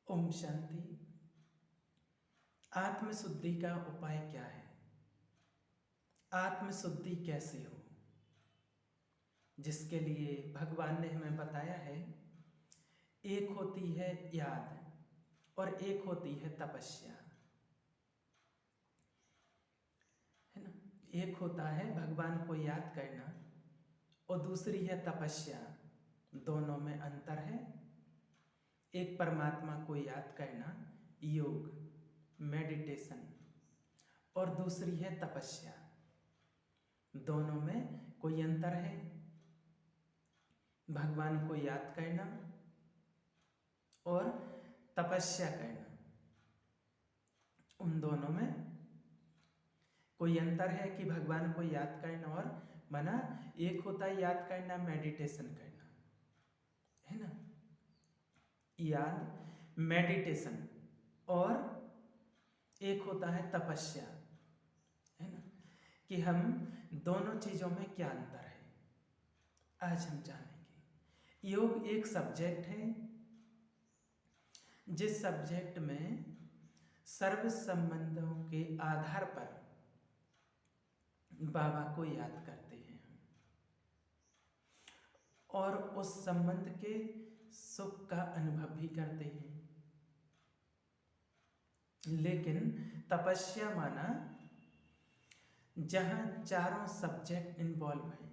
ओम शांति। आत्मशुद्धि का उपाय क्या है? आत्मशुद्धि कैसे हो? जिसके लिए भगवान ने हमें बताया है, एक होती है याद और एक होती है तपस्या, है ना। एक होता है भगवान को याद करना और दूसरी है तपस्या। दोनों में अंतर है। एक परमात्मा को याद करना, योग, मेडिटेशन, और दूसरी है तपस्या। दोनों में कोई अंतर है। भगवान को याद करना और तपस्या करना, उन दोनों में कोई अंतर है कि भगवान को याद करना और माना एक होता है याद करना, मेडिटेशन करना, है ना। याद, मेडिटेशन, और एक होता है तपस्या, है ना। कि हम दोनों चीज़ों में क्या अंतर है, आज हम जानेंगे। योग एक सब्जेक्ट है जिस सब्जेक्ट में सर्व संबंधों के आधार पर बाबा को याद करते हैं हम, और उस संबंध के सुख का अनुभव भी करते हैं। लेकिन तपस्या माना जहां चारों सब्जेक्ट इन्वॉल्व हैं।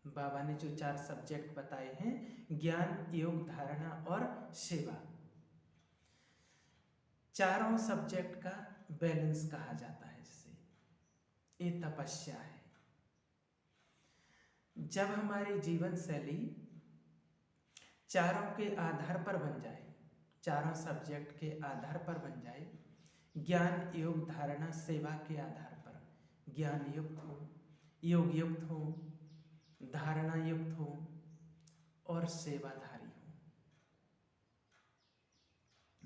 बाबा ने जो 4 सब्जेक्ट बताए हैं, ज्ञान, योग, धारणा और सेवा, चारों सब्जेक्ट का बैलेंस कहा जाता है जिसे, ये तपस्या है। जब हमारी जीवन शैली चारों के आधार पर बन जाए, चारों सब्जेक्ट के आधार पर बन जाए, ज्ञान, योग, धारणा, सेवा के आधार पर, ज्ञान युक्त हो, योग युक्त हो, धारणा युक्त हो और सेवाधारी हो,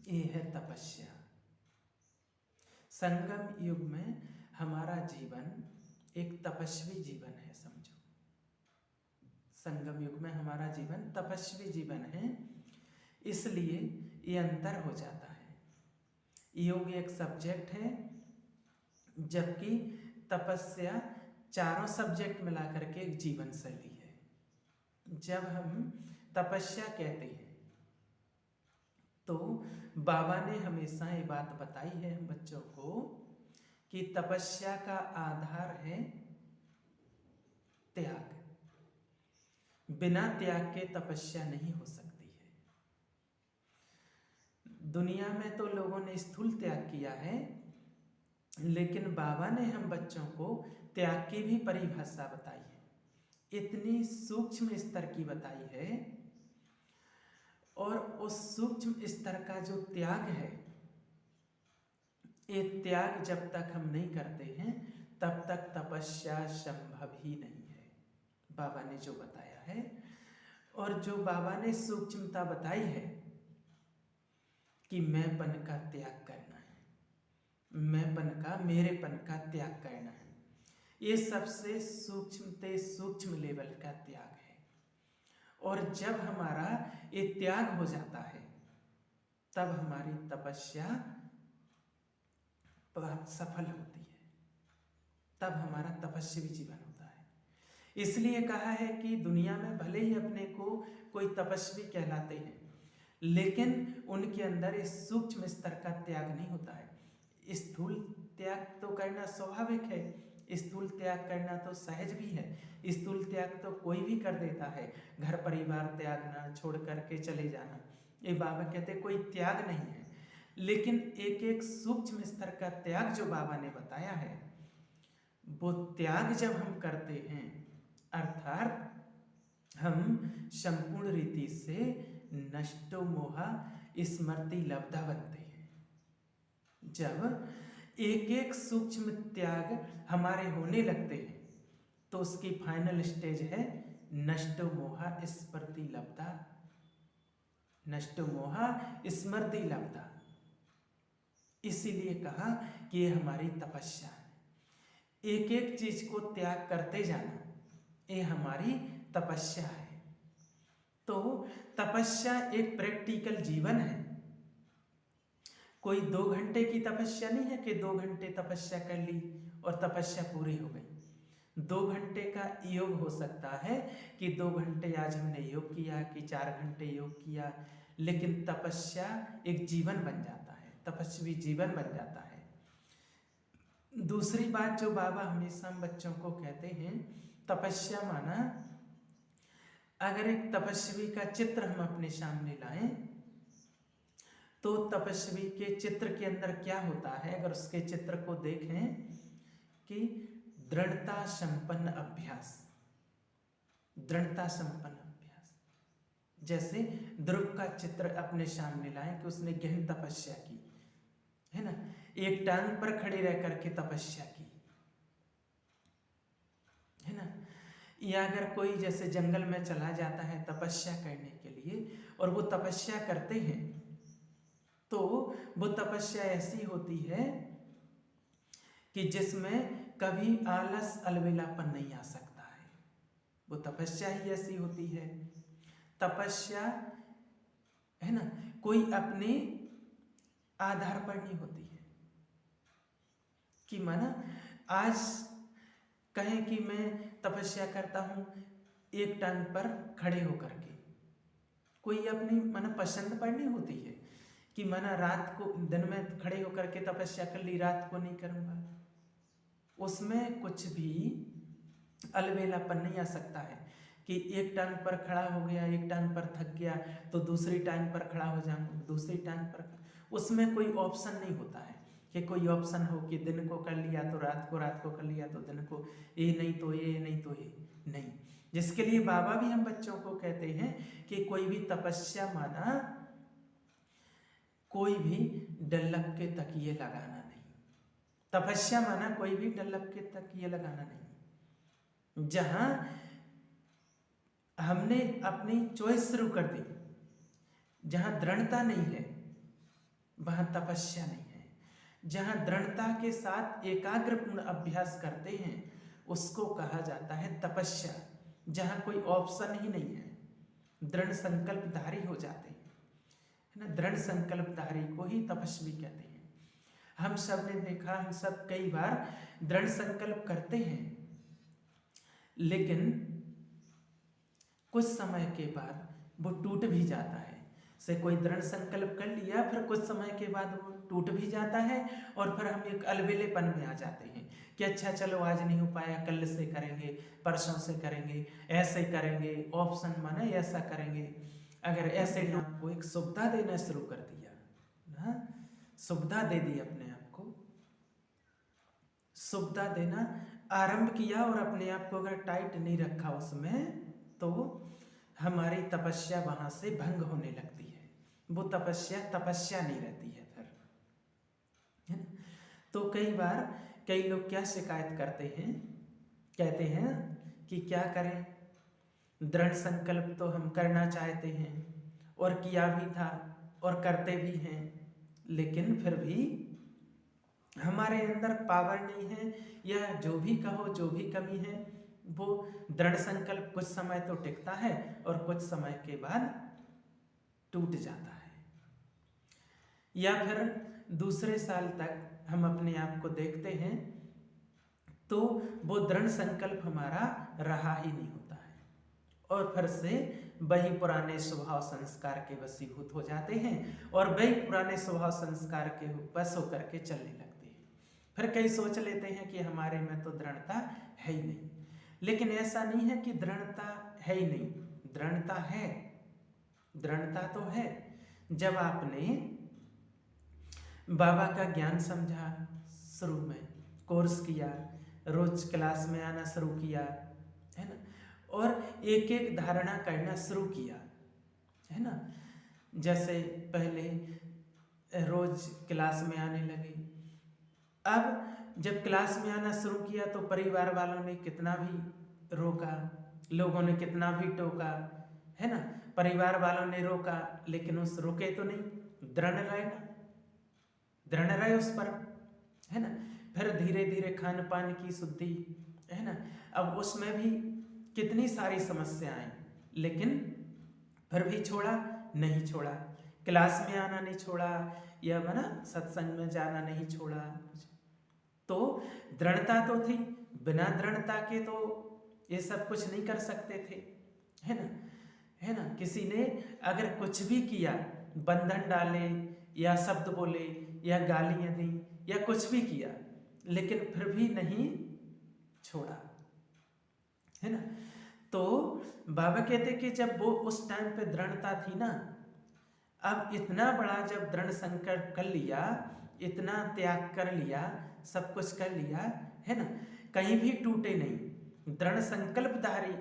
ये है तपस्या। संगम युग में हमारा जीवन एक तपस्वी जीवन है, समझो। संगम युग में हमारा जीवन तपस्वी जीवन है, इसलिए ये अंतर हो जाता है। योग एक सब्जेक्ट है, जबकि तपस्या चारों सब्जेक्ट मिलाकर के एक जीवन शैली है। जब हम तपस्या कहते हैं तो बाबा ने हमेशा ये बात बताई है हम बच्चों को कि तपस्या का आधार है त्याग। बिना त्याग के तपस्या नहीं हो सकती है। दुनिया में तो लोगों ने स्थूल त्याग किया है, लेकिन बाबा ने हम बच्चों को त्याग की भी परिभाषा बताई है, इतनी सूक्ष्म स्तर की बताई है। और उस सूक्ष्म स्तर का जो त्याग है, ये त्याग जब तक हम नहीं करते हैं तब तक तपस्या संभव ही नहीं है, बाबा ने जो बताया है। और जो बाबा ने सूक्ष्मता बताई है कि मैंपन का त्याग करना है, मैंपन का, मेरेपन का त्याग करना है, ये सबसे सूक्ष्म लेवल का त्याग है। और जब हमारा ये त्याग हो जाता है तब हमारी तपस्या सफल होती है, तब हमारा तपस्वी जीवन होता है। इसलिए कहा है कि दुनिया में भले ही अपने को कोई तपस्वी कहलाते हैं, लेकिन उनके अंदर इस सूक्ष्म स्तर का त्याग नहीं होता है। स्थूल त्याग तो करना स्वाभाविक है, स्थूल त्याग करना तो सहज भी है। स्थूल त्याग तो कोई भी कर देता है, घर परिवार त्यागना, छोड़ करके चले जाना, ये बाबा कहते कोई त्याग नहीं है। लेकिन एक एक सूक्ष्म स्तर का त्याग जो बाबा ने बताया है, वो त्याग जब हम करते हैं, अर्थात हम संपूर्ण रीति से नष्टो मोहा स्मृति लब्धा बनते हैं। जब एक एक सूक्ष्म त्याग हमारे होने लगते हैं तो उसकी फाइनल स्टेज है नष्टो मोहा स्मृति लब्धा, नष्टो मोहा स्मृति लब्धा। इसीलिए कहा कि ये हमारी तपस्या है, एक एक चीज को त्याग करते जाना, ये हमारी तपस्या है। तो तपस्या एक प्रैक्टिकल जीवन है, कोई 2 घंटे की तपस्या नहीं है कि 2 घंटे तपस्या कर ली और तपस्या पूरी हो गई। 2 घंटे का योग हो सकता है कि 2 घंटे आज हमने योग किया, कि 4 घंटे योग किया, लेकिन तपस्या एक जीवन बन जाता है, तपस्वी जीवन बन जाता है। दूसरी बात जो बाबा हमेशा हम बच्चों को कहते हैं, तपस्या माना अगर एक तपस्वी का चित्र हम अपने सामने लाएं तो तपस्वी के चित्र के अंदर क्या होता है, अगर उसके चित्र को देखें कि दृढ़ता संपन्न अभ्यास, दृढ़ता संपन्न अभ्यास। जैसे ध्रुव का चित्र अपने सामने लाएं कि उसने गहन तपस्या की, है ना, एक टांग पर खड़े रह करके तपस्या की, है ना। या अगर कोई जैसे जंगल में चला जाता है तपस्या करने के लिए और वो तपस्या करते हैं तो वो तपस्या ऐसी होती है कि जिसमें कभी आलस अलबेलापन नहीं आ सकता है। वो तपस्या ही ऐसी होती है। तपस्या, है ना, कोई अपने आधार पर नहीं होती है कि माना आज कहें कि मैं तपस्या करता हूँ एक टांग पर खड़े होकर के, कोई अपनी माना पसंद पर नहीं होती है कि माना रात को दिन में खड़े होकर के तपस्या कर ली, रात को नहीं करूँगा। उसमें कुछ भी अलबेलापन नहीं आ सकता है कि एक टांग पर खड़ा हो गया, एक टांग पर थक गया तो दूसरी टांग पर खड़ा हो जाऊंगा, दूसरी टांग पर। उसमें कोई ऑप्शन नहीं होता है कि कोई ऑप्शन हो कि दिन को कर लिया तो रात को, रात को कर लिया तो दिन को, ये नहीं तो ये नहीं तो ये नहीं। जिसके लिए बाबा भी हम बच्चों को कहते हैं कि कोई भी तपस्या माना कोई भी डल्लक के तकिए लगाना नहीं। तपस्या माना कोई भी डल्लक के तकिए लगाना नहीं। जहां हमने अपनी चॉइस शुरू कर दी, जहां दृढ़ता नहीं है वहां तपस्या नहीं है। जहां दृढ़ता के साथ एकाग्रपूर्ण अभ्यास करते हैं उसको कहा जाता है तपस्या। जहां कोई ऑप्शन ही नहीं है, दृढ़ संकल्पधारी हो जाते हैं, है ना। दृढ़ संकल्पधारी को ही तपस्वी कहते हैं। हम सब ने देखा, हम सब कई बार दृढ़ संकल्प करते हैं लेकिन कुछ समय के बाद वो टूट भी जाता है। से कोई दृढ़ संकल्प कर लिया, फिर कुछ समय के बाद वो टूट भी जाता है और फिर हम एक अलबेलेपन में आ जाते हैं कि अच्छा चलो आज नहीं हो पाया, कल से करेंगे, परसों से करेंगे, ऐसे करेंगे, ऑप्शन माने ऐसा करेंगे। अगर ऐसे आपको एक सुविधा देना शुरू कर दिया ना, सुविधा दे दी, अपने आप को सुविधा देना आरंभ किया और अपने आप को अगर टाइट नहीं रखा उसमें तो हमारी तपस्या वहां से भंग होने लगती है। वो तपस्या तपस्या नहीं रहती है फिर, है ना। तो कई बार कई लोग क्या शिकायत करते हैं, कहते हैं कि क्या करें, दृढ़ संकल्प तो हम करना चाहते हैं और किया भी था और करते भी हैं, लेकिन फिर भी हमारे अंदर पावर नहीं है, या जो भी कहो जो भी कमी है, वो दृढ़ संकल्प कुछ समय तो टिकता है और कुछ समय के बाद टूट जाता है। या फिर दूसरे साल तक हम अपने आप को देखते हैं तो वो दृढ़ संकल्प हमारा रहा ही नहीं होता है और फिर से वही पुराने स्वभाव संस्कार के वशीभूत हो जाते हैं और वही पुराने स्वभाव संस्कार के बस होकर के चलने लगते हैं। फिर कई सोच लेते हैं कि हमारे में तो दृढ़ता है ही नहीं, लेकिन ऐसा नहीं है कि दृढ़ता है ही नहीं, दृढ़ता है, दृढ़ता तो है। जब आपने बाबा का ज्ञान समझा, शुरू में कोर्स किया, रोज क्लास में आना शुरू किया, है ना, और एक एक धारणा करना शुरू किया, है ना। जैसे पहले रोज क्लास में आने लगे, अब जब क्लास में आना शुरू किया तो परिवार वालों ने कितना भी रोका, लोगों ने कितना भी टोका, है ना, परिवार वालों ने रोका लेकिन उस रुके तो नहीं, दृढ़ रहे ना, दृढ़ रहे उस पर, है ना। फिर धीरे धीरे खान पान की शुद्धि, है ना, अब उसमें भी कितनी सारी समस्याएं, लेकिन फिर भी छोड़ा नहीं छोड़ा, क्लास में आना नहीं छोड़ा, या बना सत्संग में जाना नहीं छोड़ा। तो दृढ़ता तो थी, बिना दृढ़ता के तो ये सब कुछ नहीं कर सकते थे, है ना, है ना। किसी ने अगर कुछ भी किया, बंधन डाले या शब्द बोले या गालियां दी या कुछ भी किया, लेकिन फिर भी नहीं छोड़ा, है ना। तो बाबा कहते कि जब वो उस टाइम पे दृढ़ता थी ना, अब इतना बड़ा जब दृढ़ संकल्प कर लिया, इतना त्याग कर लिया, सब कुछ कर लिया, है ना, कहीं भी टूटे नहीं, दृढ़ संकल्पधारी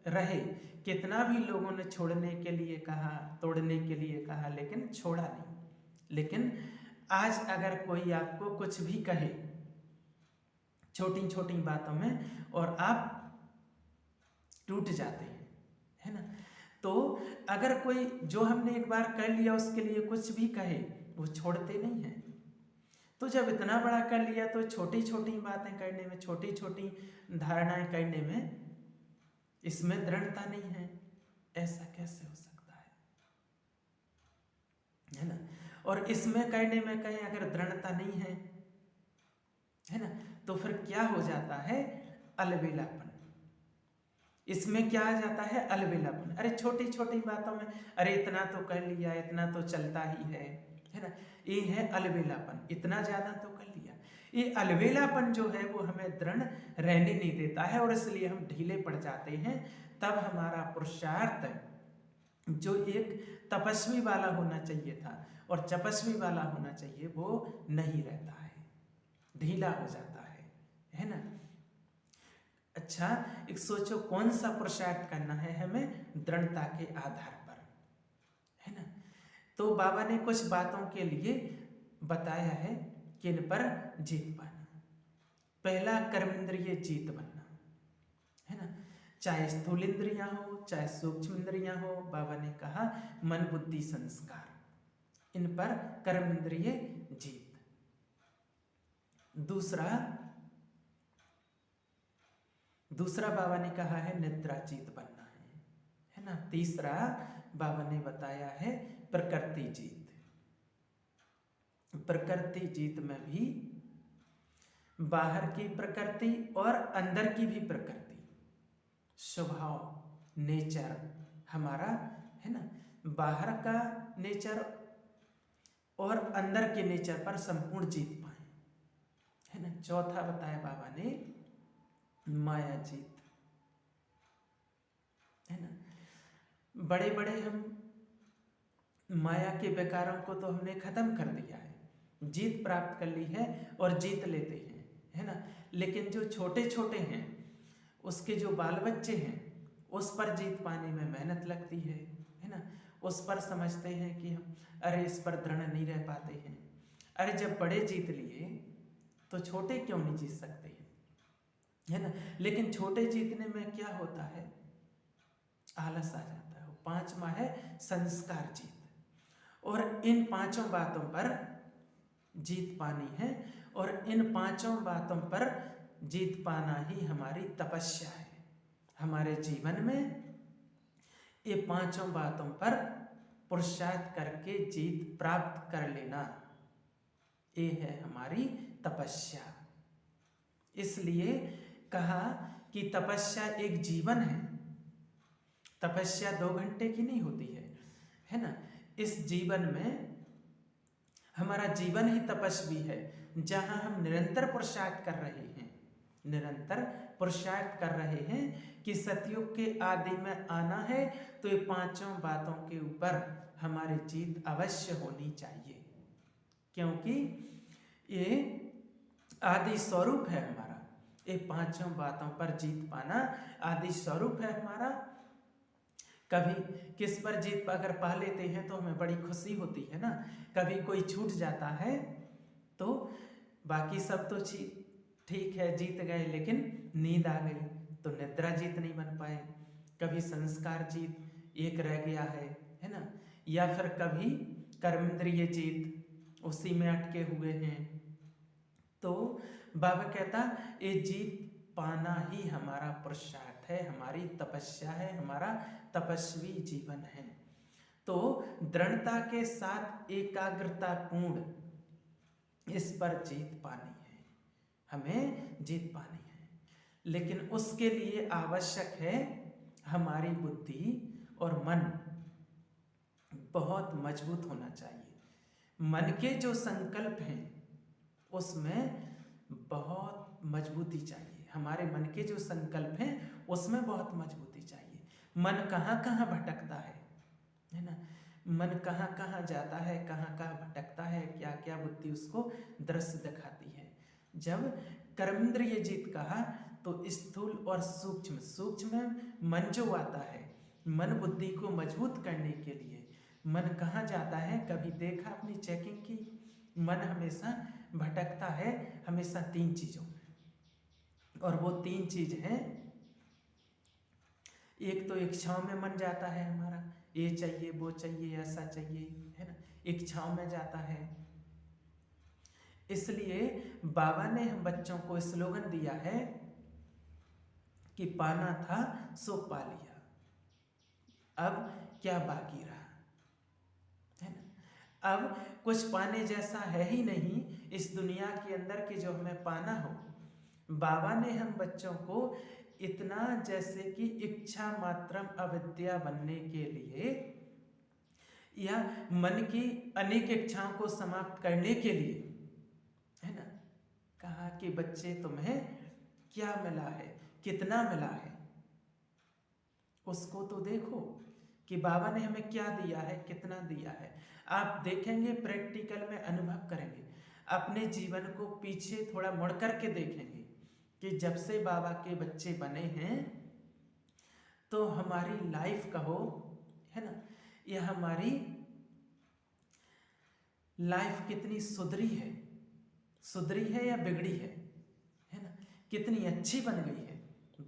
रहे। कितना भी लोगों ने छोड़ने के लिए कहा, तोड़ने के लिए कहा, लेकिन छोड़ा नहीं। लेकिन आज अगर कोई आपको कुछ भी कहे छोटी छोटी बातों में और आप टूट जाते हैं, है ना। तो अगर कोई जो हमने एक बार कर लिया उसके लिए कुछ भी कहे, वो छोड़ते नहीं हैं। तो जब इतना बड़ा कर लिया तो छोटी छोटी बातें करने में, छोटी छोटी धारणाएं करने में इसमें दृढ़ता नहीं है, ऐसा कैसे हो सकता है ना। और इसमें करने में कहीं अगर दृढ़ता नहीं है ना, तो फिर क्या हो जाता है, अलबेलापन। इसमें क्या आ जाता है, अलबेलापन। अरे छोटी छोटी बातों में, अरे इतना तो कर लिया, इतना तो चलता ही है ना, ये है अलबेलापन, इतना ज्यादा तो कर लिया। ये अलबेलापन जो है वो हमें दृढ़ रहने नहीं देता है, और इसलिए हम ढीले पड़ जाते हैं। तब हमारा पुरुषार्थ जो एक तपस्वी वाला होना चाहिए था और तपस्वी वाला होना चाहिए, वो नहीं रहता है, ढीला हो जाता है ना। अच्छा, एक सोचो कौन सा पुरुषार्थ करना है हमें, दृढ़ता के आधार पर, है ना। तो बाबा ने कुछ बातों के लिए बताया है कि इन पर जीत पाना। पहला, कर्मेंद्रिय जीत बनना, है ना। चाहे स्थूल इंद्रियां हो, चाहे सूक्ष्म इंद्रियां हो, बाबा ने कहा मन बुद्धि संस्कार, इन पर कर्मेंद्रिय जीत। दूसरा बाबा ने कहा है निद्रा जीत बनना है ना। तीसरा बाबा ने बताया है प्रकृति जीत। प्रकृति जीत में भी बाहर की प्रकृति और अंदर की भी प्रकृति, स्वभाव, नेचर हमारा, है ना, बाहर का नेचर और अंदर के नेचर पर संपूर्ण जीत पाए, है ना। चौथा बताया बाबा ने माया जीत, है ना। बड़े बड़े हम माया के विकारों को तो हमने खत्म कर दिया है, जीत प्राप्त कर ली है और जीत लेते हैं, है ना। लेकिन जो छोटे छोटे हैं, उसके जो बाल बच्चे हैं, उस पर जीत पाने में मेहनत लगती है ना। उस पर समझते हैं कि हम अरे इस पर दृढ़ नहीं रह पाते हैं। अरे जब बड़े जीत लिए तो छोटे क्यों नहीं जीत सकते हैं, है ना। लेकिन छोटे जीतने में क्या होता है, आलस आ जाता है। पांचवा है संस्कार जीत, और इन पांचों बातों पर जीत पानी है, और इन पांचों बातों पर जीत पाना ही हमारी तपस्या है। हमारे जीवन में ये पांचों बातों पर पुरुषार्थ करके जीत प्राप्त कर लेना, ये है हमारी तपस्या। इसलिए कहा कि तपस्या एक जीवन है। तपस्या 2 घंटे की नहीं होती है ना। इस जीवन में हमारा जीवन ही तपस्वी है, जहां हम निरंतर पुरुषार्थ कर रहे हैं, निरंतर पुरुषार्थ कर रहे हैं कि सतयुग के आदि में आना है, तो ये पांचों बातों के ऊपर हमारी जीत अवश्य होनी चाहिए, क्योंकि ये आदि स्वरूप है हमारा। ये पांचों बातों पर जीत पाना आदि स्वरूप है हमारा। कभी किस पर जीत अगर पा लेते हैं तो हमें बड़ी खुशी होती है ना। कभी कोई छूट जाता है तो बाकी सब तो ठीक है, जीत गए, लेकिन नींद आ गई तो निद्रा जीत नहीं बन पाए। कभी संस्कार जीत एक रह गया है ना। या फिर कभी कर्मेंद्रिय जीत, उसी में अटके हुए हैं। तो बाबा कहता ये जीत पाना ही हमारा पुरुषार्थ है, हमारी तपस्या है, हमारा तपस्वी जीवन है। तो दृढ़ता के साथ एकाग्रता पूर्ण इस पर जीत पानी है, हमें जीत पानी है। लेकिन उसके लिए आवश्यक है हमारी बुद्धि और मन बहुत मजबूत होना चाहिए। मन के जो संकल्प हैं उसमें बहुत मजबूती चाहिए। हमारे मन के जो संकल्प हैं उसमें बहुत मजबूती चाहिए। मन कहाँ कहाँ भटकता है ना, मन कहाँ कहाँ जाता है, कहाँ कहाँ भटकता है, क्या क्या बुद्धि उसको दृश्य दिखाती है। जब कर्मेंद्रिय जीत कहा तो स्थूल और सूक्ष्म, सूक्ष्म मन जो आता है, मन बुद्धि को मजबूत करने के लिए मन कहाँ जाता है, कभी देखा अपनी चेकिंग की? मन हमेशा भटकता है, हमेशा 3 चीज़ों में, और वो 3 चीज हैं। एक तो इच्छाओं में मन जाता है हमारा, ये चाहिए वो चाहिए ऐसा चाहिए, है ना, इच्छाओं में जाता है। इसलिए बाबा ने हम बच्चों को स्लोगन दिया है कि पाना था सो पा लिया, अब क्या बाकी रहा, है ना। अब कुछ पाने जैसा है ही नहीं इस दुनिया के अंदर कि जो हमें पाना हो। बाबा ने हम बच्चों को इतना, जैसे कि इच्छा मात्रम अविद्या बनने के लिए या मन की अनेक इच्छाओं को समाप्त करने के लिए, है ना, कहा कि बच्चे तुम्हें क्या मिला है, कितना मिला है, उसको तो देखो कि बाबा ने हमें क्या दिया है, कितना दिया है। आप देखेंगे, प्रैक्टिकल में अनुभव करेंगे, अपने जीवन को पीछे थोड़ा मुड़ करके देखेंगे कि जब से बाबा के बच्चे बने हैं तो हमारी लाइफ कहो, है ना, यह हमारी लाइफ कितनी सुधरी है या बिगड़ी है ना, कितनी अच्छी बन गई है,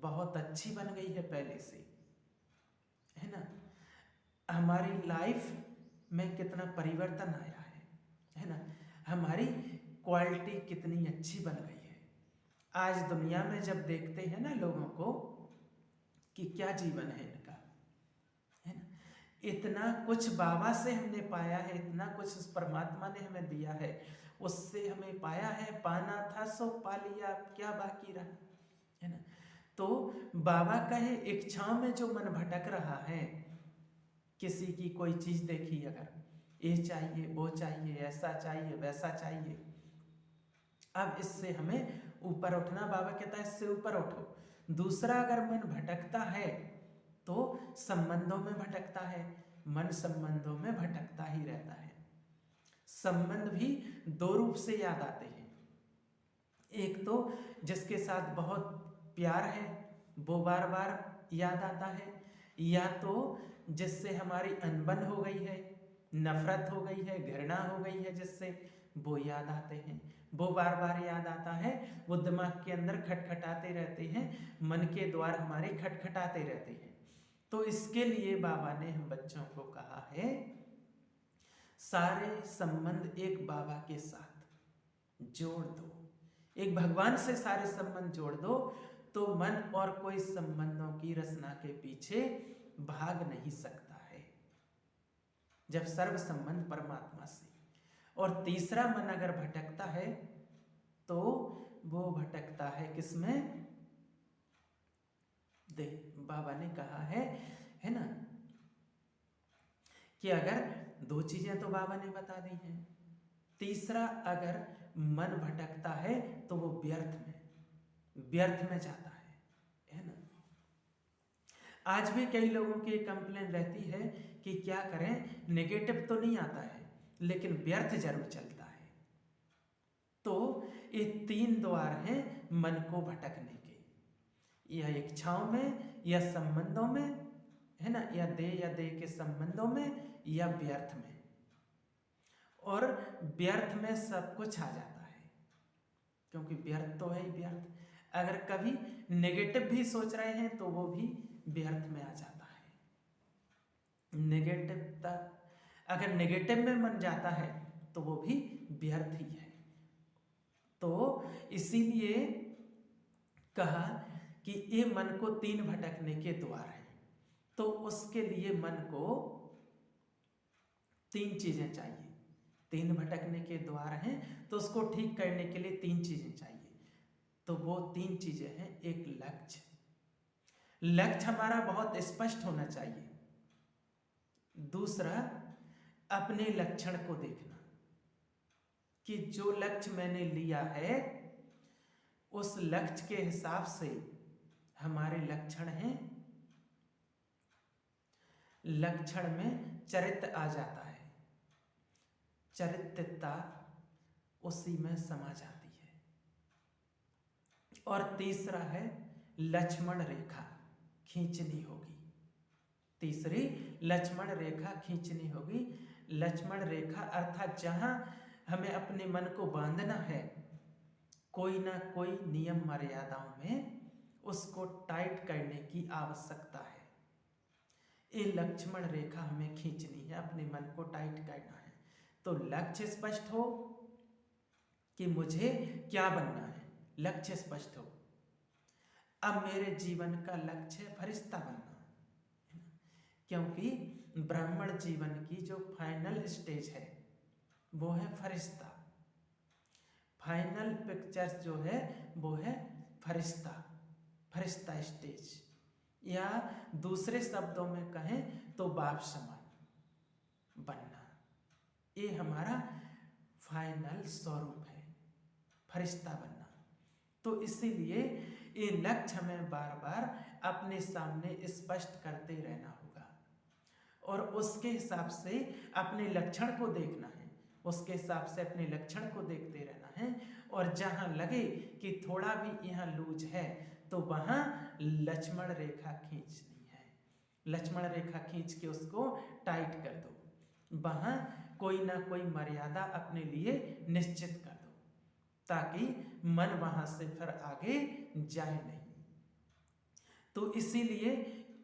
बहुत अच्छी बन गई है पहले से, है ना। हमारी लाइफ में कितना परिवर्तन आया है ना, हमारी क्वालिटी कितनी अच्छी बन गई है। आज दुनिया में जब देखते हैं ना लोगों को कि क्या जीवन है इनका, है ना, इतना कुछ बाबा से हमने पाया है, इतना कुछ उस परमात्मा ने हमें दिया है, उससे हमें पाया है, पाना था सो पा लिया, क्या बाकी रहा, है ना। तो बाबा कहे इच्छाओं में जो मन भटक रहा है, किसी की कोई चीज देखी, अगर ये चाहिए वो चाहिए, ऐसा चाहिए वैसा चाहिए, अब इससे हमें ऊपर उठना, बाबा कहता है इससे ऊपर उठो। दूसरा, अगर मन भटकता है तो संबंधों में भटकता है, मन संबंधों में भटकता ही रहता है। संबंध भी 2 रूप से याद आते हैं। एक तो जिसके साथ बहुत प्यार है वो बार बार याद आता है, या तो जिससे हमारी अनबन हो गई है, नफरत हो गई है, घृणा हो गई है, जिससे वो याद आते हैं, वो बार बार याद आता है, वो दिमाग के अंदर खटखटाते रहते हैं, मन के द्वार हमारे खटखटाते रहते हैं। तो इसके लिए बाबा ने हम बच्चों को कहा है सारे संबंध एक बाबा के साथ जोड़ दो, एक भगवान से सारे संबंध जोड़ दो, तो मन और कोई संबंधों की रचना के पीछे भाग नहीं सकता है, जब सर्व संबंध परमात्मा से। और तीसरा, मन अगर भटकता है तो वो भटकता है किसमें? देख, बाबा ने कहा है ना, कि अगर 2 चीजें तो बाबा ने बता दी हैं, तीसरा अगर मन भटकता है तो वो व्यर्थ में जाता है ना। आज भी कई लोगों की कंप्लेन रहती है कि क्या करें, नेगेटिव तो नहीं आता है लेकिन व्यर्थ जरूर चलता है। तो ये 3 द्वार हैं मन को भटकने के, या इच्छाओं में, या संबंधों में, है ना, या दे के संबंधों में, या व्यर्थ में। और व्यर्थ में सब कुछ आ जाता है, क्योंकि व्यर्थ तो है ही व्यर्थ। अगर कभी नेगेटिव भी सोच रहे हैं तो वो भी व्यर्थ में आ जाता है। नेगेटिवता, अगर नेगेटिव में मन जाता है तो वो भी व्यर्थ ही है। तो इसीलिए कहा कि ये मन को 3 भटकने के द्वार हैं, तो उसके लिए मन को तीन चीजें चाहिए। तीन भटकने के द्वार हैं, तो उसको ठीक करने के लिए तीन चीजें चाहिए। तो वो तीन चीजें हैं, एक लक्ष्य, लक्ष्य हमारा बहुत स्पष्ट होना चाहिए। दूसरा, अपने लक्षण को देखना कि जो लक्ष्य मैंने लिया है उस लक्ष्य के हिसाब से हमारे लक्षण हैं। लक्षण में चरित्र आ जाता है, चरित्रता उसी में समा जाती है। और तीसरा है लक्ष्मण रेखा खींचनी होगी। तीसरी लक्ष्मण रेखा खींचनी होगी। लक्ष्मण रेखा अर्थात जहां हमें अपने मन को बांधना है, कोई ना कोई नियम मर्यादाओं में उसको टाइट करने की आवश्यकता है। ये लक्ष्मण रेखा हमें खींचनी है, अपने मन को टाइट करना है। तो लक्ष्य स्पष्ट हो कि मुझे क्या बनना है, लक्ष्य स्पष्ट हो। अब मेरे जीवन का लक्ष्य है फरिश्ता बनना, क्योंकि ब्राह्मण जीवन की जो फाइनल स्टेज है वो है फरिश्ता। फाइनल पिक्चर्स जो है वो है फरिश्ता, फरिश्ता स्टेज, या दूसरे शब्दों में कहें तो बाप समान बनना। ये हमारा फाइनल स्वरूप है, फरिश्ता बनना। तो इसीलिए ये लक्ष्य हमें बार बार अपने सामने स्पष्ट करते रहना होगा और उसके हिसाब से अपने लक्षण को देखना है, उसके हिसाब से अपने लक्षण को देखते रहना है। और जहाँ लगे कि थोड़ा भी यहाँ लूज है तो वहाँ लक्ष्मण रेखा खींचनी है, लक्ष्मण रेखा खींच के उसको टाइट कर दो। वहाँ कोई ना कोई मर्यादा अपने लिए निश्चित कर दो, ताकि मन वहाँ से फिर आगे जाए नहीं। तो इसीलिए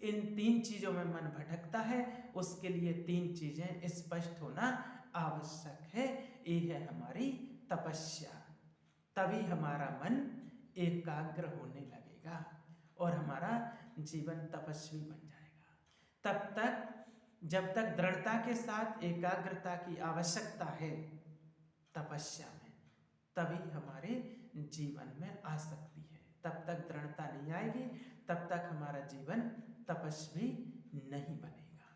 इन तीन चीजों में मन भटकता है, उसके लिए तीन चीजें स्पष्ट होना आवश्यक है। ये है हमारी तपस्या। तभी हमारा मन एकाग्र होने लगेगा और हमारा जीवन तपस्वी बन जाएगा। तब तक जब तक दृढ़ता के साथ एकाग्रता की आवश्यकता है तपस्या में, तभी हमारे जीवन में आ सकती है। तब तक दृढ़ता नहीं आएगी, तब तक हमारा जीवन तपस्वी नहीं बनेगा,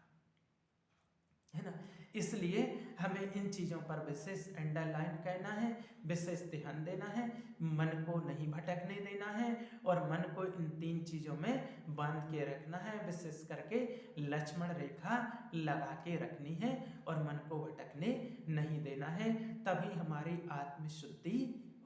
है ना। इसलिए हमें इन चीज़ों पर विशेष अंडरलाइन करना है, विशेष ध्यान देना है, मन को नहीं भटकने देना है और मन को इन तीन चीज़ों में बांध के रखना है। विशेष करके लक्ष्मण रेखा लगा के रखनी है और मन को भटकने नहीं देना है। तभी हमारी आत्मशुद्धि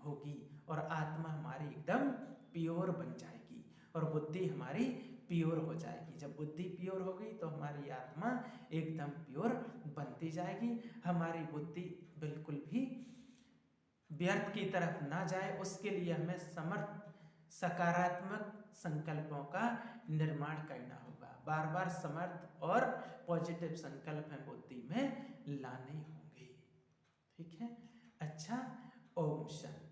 होगी और आत्मा हमारी एकदम प्योर बन जाएगी और बुद्धि हमारी प्योर हो जाएगी। जब बुद्धि प्योर होगी तो हमारी आत्मा एकदम प्योर बनती जाएगी। हमारी बुद्धि बिल्कुल भी व्यर्थ की तरफ ना जाए, उसके लिए हमें समर्थ सकारात्मक संकल्पों का निर्माण करना होगा। बार बार समर्थ और पॉजिटिव संकल्प है बुद्धि में लाने होंगे। ठीक है, अच्छा, ओम शांति।